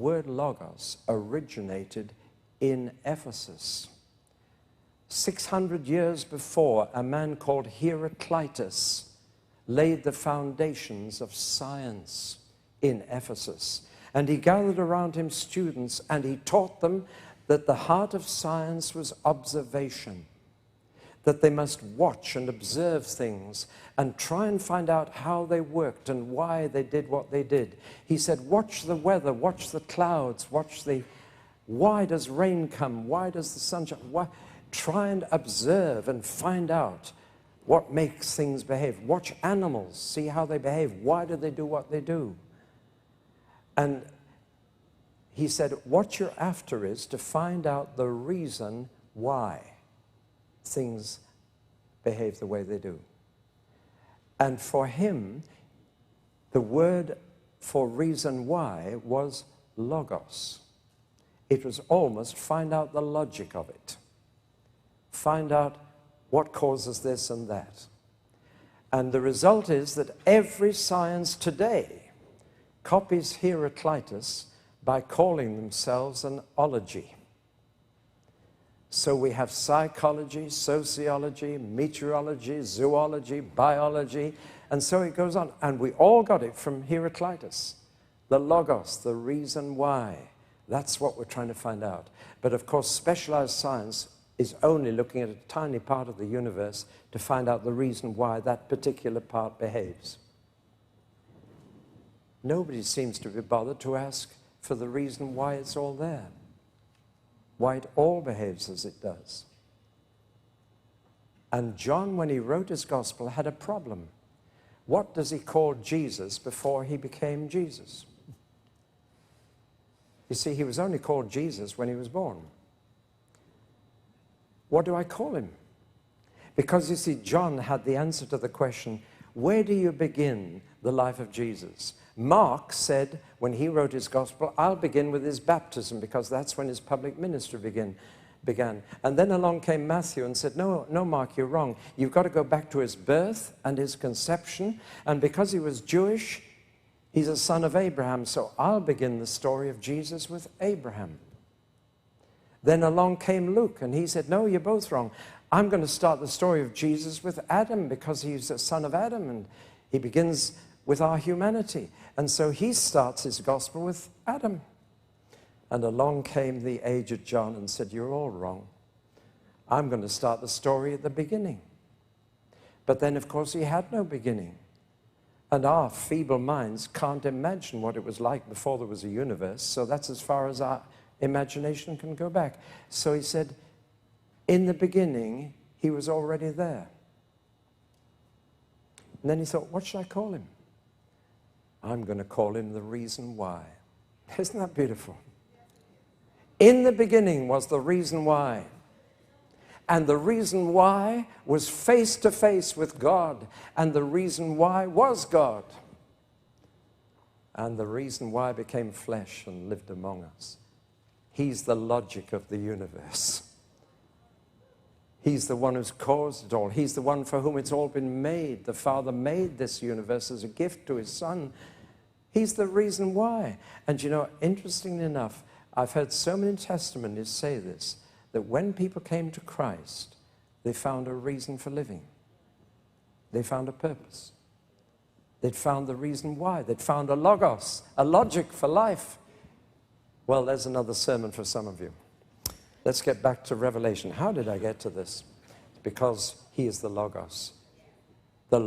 The word logos originated in Ephesus. 600 years before, a man called Heraclitus laid the foundations of science in Ephesus. And he gathered around him students, and he taught them that the heart of science was observation, that they must watch and observe things and try and find out how they worked and why they did what they did. He said, watch the weather, watch the clouds, why does rain come? Why does the sun shine? Try and observe and find out what makes things behave. Watch animals, see how they behave. Why do they do what they do? And he said, what you're after is to find out the reason why things behave the way they do. And for him, the word for reason why was logos. It was almost find out the logic of it. Find out what causes this and that. And the result is that every science today copies Heraclitus by calling themselves an ology. So we have psychology, sociology, meteorology, zoology, biology, and so it goes on. And we all got it from Heraclitus. The logos, the reason why. That's what we're trying to find out. But of course, specialized science is only looking at a tiny part of the universe to find out the reason why that particular part behaves. Nobody seems to be bothered to ask for the reason why it's all there, why it all behaves as it does. And John, when he wrote his gospel, had a problem. What does he call Jesus before he became Jesus? You see, he was only called Jesus when he was born. What do I call him? Because you see, John had the answer to the question, where do you begin the life of Jesus? Mark said, when he wrote his gospel, I'll begin with his baptism, because that's when his public ministry began. And then along came Matthew and said, no, Mark, you're wrong. You've got to go back to his birth and his conception. And because he was Jewish, he's a son of Abraham. So I'll begin the story of Jesus with Abraham. Then along came Luke, and he said, no, you're both wrong. I'm going to start the story of Jesus with Adam, because he's a son of Adam, and he begins with our humanity. And so he starts his gospel with Adam. And along came the aged John and said, you're all wrong. I'm going to start the story at the beginning. But then, of course, he had no beginning. And our feeble minds can't imagine what it was like before there was a universe, so that's as far as our imagination can go back. So he said, in the beginning, he was already there. And then he thought, what should I call him? I'm going to call him the reason why. Isn't that beautiful? In the beginning was the reason why. And the reason why was face to face with God. And the reason why was God. And the reason why became flesh and lived among us. He's the logic of the universe. He's the one who's caused it all. He's the one for whom it's all been made. The Father made this universe as a gift to his Son. He's the reason why. And you know, interestingly enough, I've heard so many testimonies say this, that when people came to Christ, they found a reason for living. They found a purpose. They'd found the reason why. They'd found a logos, a logic for life. Well, there's another sermon for some of you. Let's get back to Revelation. How did I get to this? Because he is the logos. The